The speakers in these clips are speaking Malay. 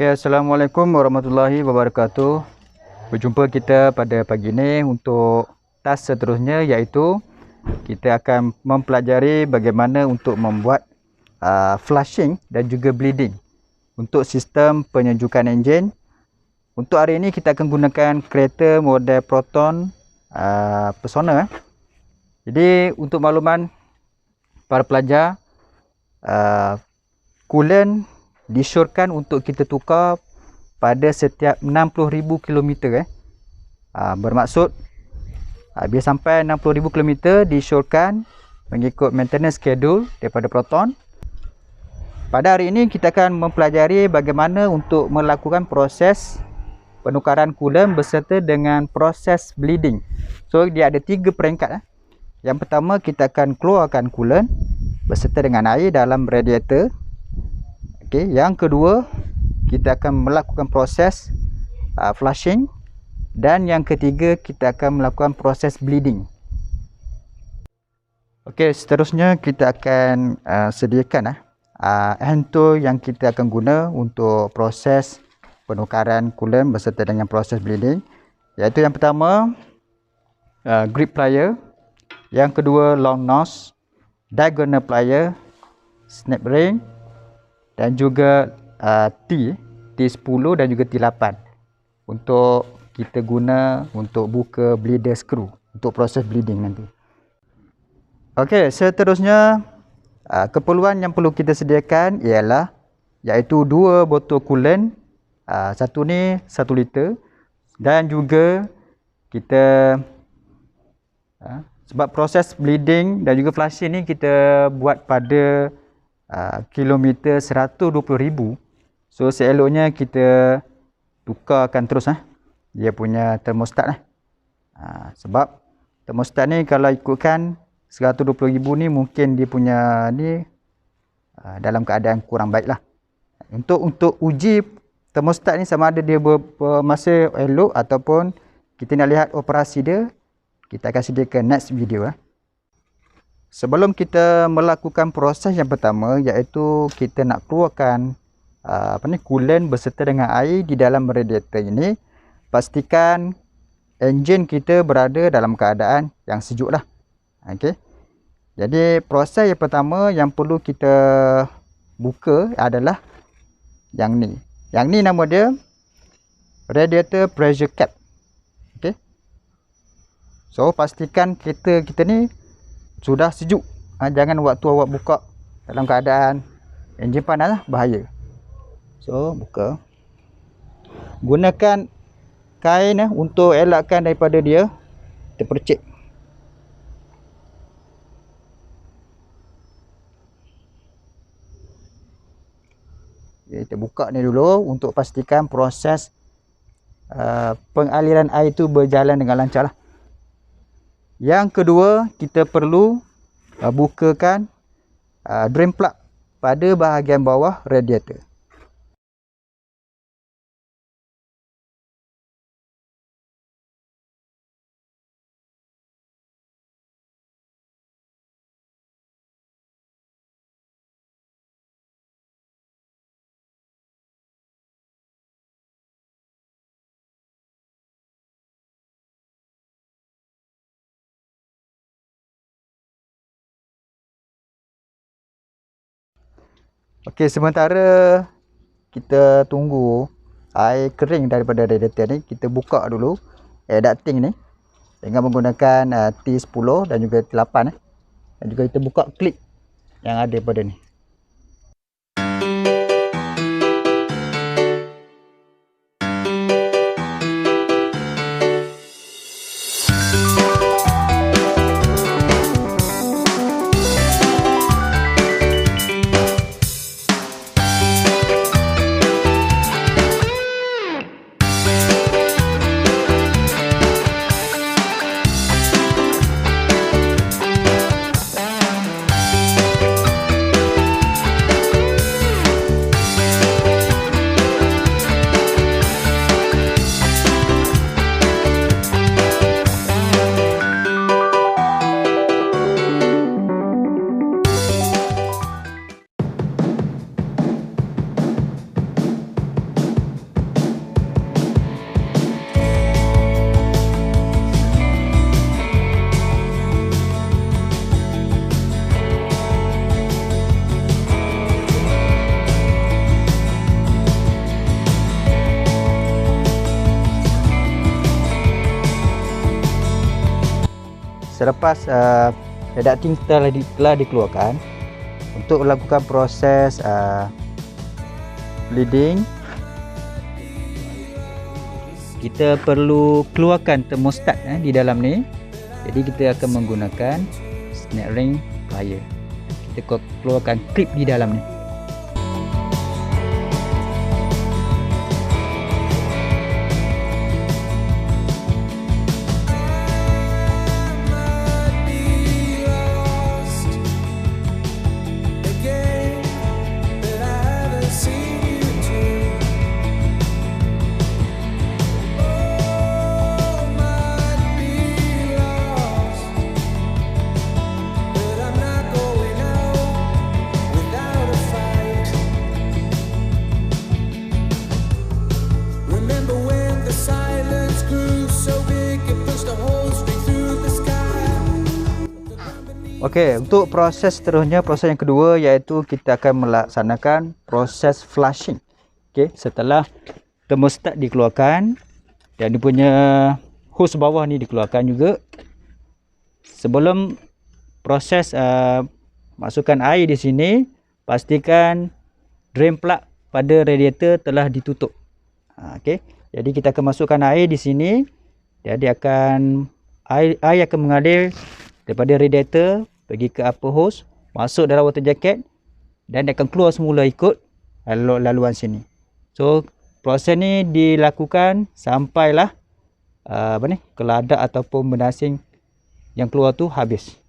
Assalamualaikum warahmatullahi wabarakatuh. Berjumpa kita pada pagi ini untuk task seterusnya, iaitu kita akan mempelajari bagaimana untuk membuat flushing dan juga bleeding untuk sistem penyejukan enjin. Untuk hari ini kita akan gunakan kereta model Proton Persona. Jadi untuk makluman para pelajar, coolant disyorkan untuk kita tukar pada setiap 60,000 km. Bermaksud bila sampai 60,000 km disyorkan mengikut maintenance schedule daripada Proton. Pada hari ini kita akan mempelajari bagaimana untuk melakukan proses penukaran coolant beserta dengan proses bleeding. So dia ada 3 peringkat. Yang pertama, kita akan keluarkan coolant beserta dengan air dalam radiator. Yang kedua, kita akan melakukan proses flushing, dan yang ketiga kita akan melakukan proses bleeding. Seterusnya kita akan sediakan hand tool yang kita akan guna untuk proses penukaran coolant beserta dengan proses bleeding, iaitu yang pertama grip plier, yang kedua long nose, diagonal plier, snap ring, dan juga T10 dan juga T8 untuk kita guna untuk buka bleeder screw untuk proses bleeding nanti. Seterusnya keperluan yang perlu kita sediakan ialah iaitu 2 botol coolant, satu ni 1 liter, dan juga kita sebab proses bleeding dan juga flushing ni kita buat pada kilometer 120,000. So seeloknya kita tukarkan terus dia punya termostat sebab termostat ni kalau ikutkan 120,000 ni mungkin dia punya ni dalam keadaan kurang baik lah. Untuk uji termostat ni sama ada dia masa elok ataupun kita nak lihat operasi dia, kita akan sediakan next video Sebelum kita melakukan proses yang pertama, iaitu kita nak keluarkan coolant beserta dengan air di dalam radiator ini, pastikan enjin kita berada dalam keadaan yang sejuk lah. Jadi proses yang pertama yang perlu kita buka adalah yang ni. Yang ni nama dia radiator pressure cap. So pastikan kita ni sudah sejuk. Jangan waktu awak buka dalam keadaan enjin panas bahaya. So buka, gunakan kain untuk elakkan daripada dia terpercik. Kita buka ni dulu untuk pastikan proses pengaliran air itu berjalan dengan lancar lah. Yang kedua, kita perlu bukakan drain plug pada bahagian bawah radiator. Sementara kita tunggu air kering daripada radiator ni, kita buka dulu air ducting ni dengan menggunakan T10 dan juga T8 dan juga kita buka klip yang ada pada ni. selepas ducting telah dikeluarkan, untuk melakukan proses bleeding, kita perlu keluarkan termostat di dalam ni. Jadi kita akan menggunakan snap ring plier. Kita keluarkan klip di dalam ni. Okey, untuk proses seterusnya, proses yang kedua iaitu kita akan melaksanakan proses flushing. Okey, setelah termostat dikeluarkan dan dia punya hose bawah ni dikeluarkan juga, sebelum proses masukkan air di sini, pastikan drain plug pada radiator telah ditutup. Okey, jadi kita akan masukkan air di sini. Jadi air akan mengalir daripada radiator pergi ke upper hose, masuk dalam water jacket dan dia akan keluar semula ikut laluan sini. So proses ni dilakukan sampailah keladak ataupun bernasing yang keluar tu habis.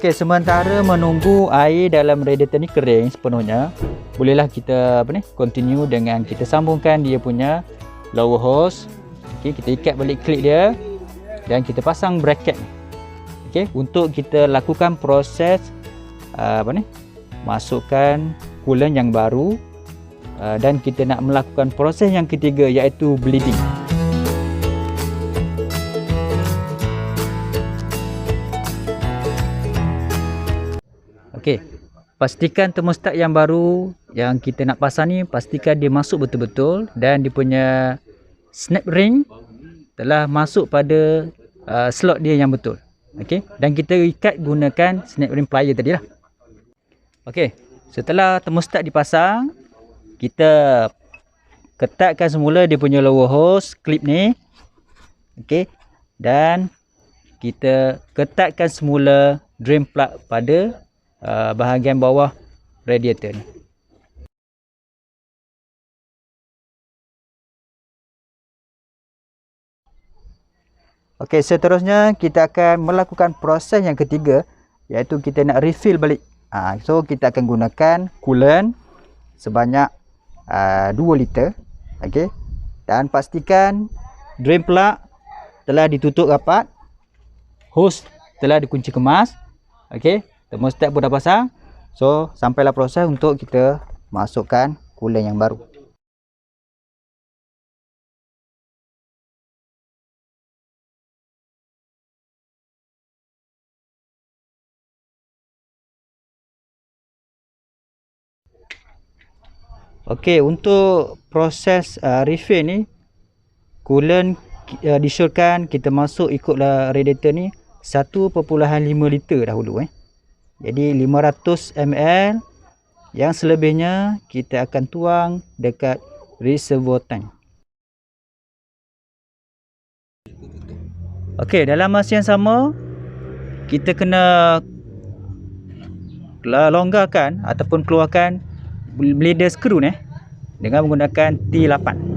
Okey, sementara menunggu air dalam radiator ni kering sepenuhnya, bolehlah kita continue dengan kita sambungkan dia punya lower hose. Okey, kita ikat balik klip dia dan kita pasang bracket ni. Okey, untuk kita lakukan proses masukkan coolant yang baru dan kita nak melakukan proses yang ketiga iaitu bleeding. Okey, pastikan termostat yang baru yang kita nak pasang ni, pastikan dia masuk betul-betul dan dia punya snap ring telah masuk pada slot dia yang betul. Okey, dan kita ikat gunakan snap ring plier tadi lah. Okey, setelah termostat dipasang, kita ketatkan semula dia punya lower hose clip ni. Okey, dan kita ketatkan semula drain plug pada bahagian bawah radiator ni. Okey, seterusnya kita akan melakukan proses yang ketiga iaitu kita nak refill balik. So kita akan gunakan coolant sebanyak 2 liter. Okey, dan pastikan drain plug telah ditutup rapat, hose telah dikunci kemas. Okey, termostat pun dah pasang. So sampailah proses untuk kita masukkan coolant yang baru. Okey, untuk proses refill ni, coolant disyorkan kita masuk ikutlah radiator ni 1.5 liter dahulu. Jadi 500 ml, yang selebihnya kita akan tuang dekat reservoir tank. Okey, dalam masa yang sama kita kena longgarkan ataupun keluarkan bleeder screw dengan menggunakan T8.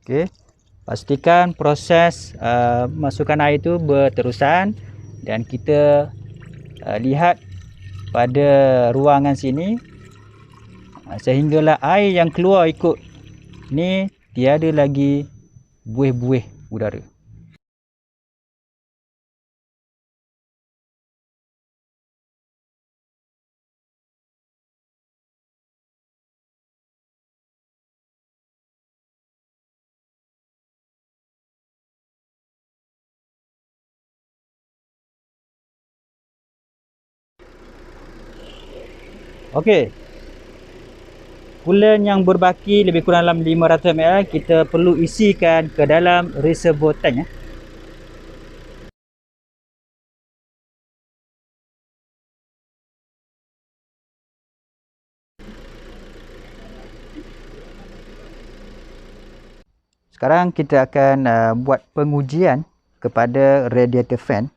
Okey. Pastikan proses masukkan air itu berterusan dan kita lihat pada ruangan sini sehinggalah air yang keluar ikut ni tiada lagi buih-buih udara. Okey. Coolant yang berbaki lebih kurang dalam 500 ml kita perlu isikan ke dalam reservoir tank. Sekarang kita akan buat pengujian kepada radiator fan.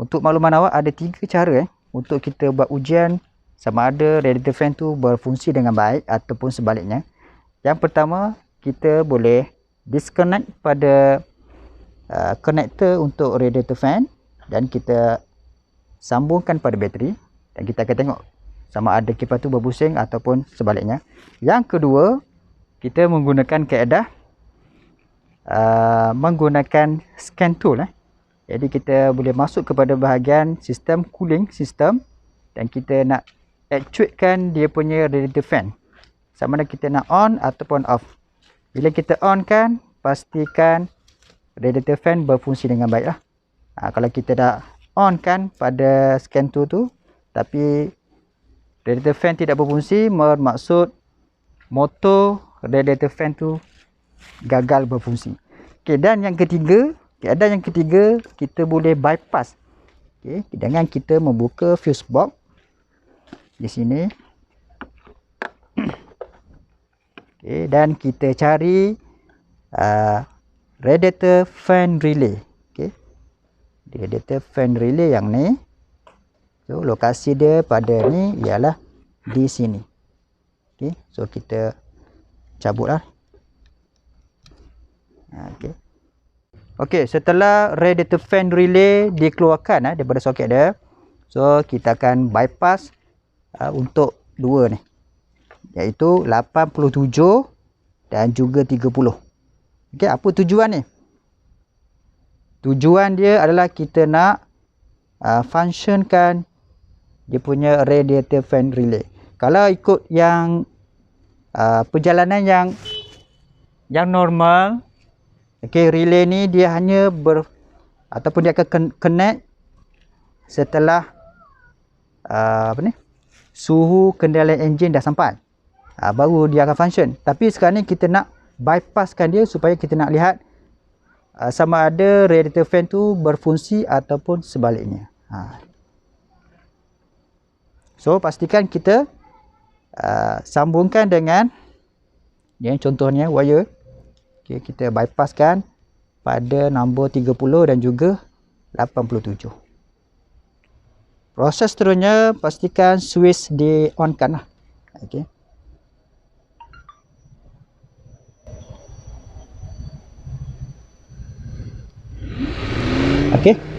Untuk makluman awak, ada 3 cara untuk kita buat ujian sama ada radiator fan tu berfungsi dengan baik ataupun sebaliknya. Yang pertama, kita boleh disconnect pada connector untuk radiator fan dan kita sambungkan pada bateri dan kita akan tengok sama ada kipas tu berpusing ataupun sebaliknya. Yang kedua, kita menggunakan kaedah menggunakan scan tool. Jadi kita boleh masuk kepada bahagian sistem cooling system dan kita nak actuatekan dia punya radiator fan. Sama ada kita nak on ataupun off. Bila kita on kan, pastikan radiator fan berfungsi dengan baik lah. Kalau kita dah on kan pada scan tool tu tapi radiator fan tidak berfungsi, bermaksud motor radiator fan tu gagal berfungsi. Okey, dan yang ketiga, keadaan yang ketiga, kita boleh bypass. Okey, dengan kita membuka fuse box di sini. Okey, dan kita cari radiator fan relay. Okey. Radiator fan relay yang ni. So lokasi dia pada ni ialah di sini. Okey, so kita cabutlah. Okey. Okey, setelah radiator fan relay dikeluarkan daripada soket dia, so kita akan bypass untuk dua ni, iaitu 87 dan juga 30. Okey, apa tujuan ni? Tujuan dia adalah kita nak functionkan dia punya radiator fan relay. Kalau ikut yang perjalanan yang normal, okey, relay ni dia hanya ataupun dia akan connect setelah suhu kendalian enjin dah sampai. Baru dia akan function. Tapi sekarang ni kita nak bypasskan dia supaya kita nak lihat sama ada radiator fan tu berfungsi ataupun sebaliknya. So pastikan kita sambungkan dengan contohnya wire. Okay, kita bypasskan pada nombor 30 dan juga 87. Proses seterusnya, pastikan switch di on kan lah. Okay. Okay.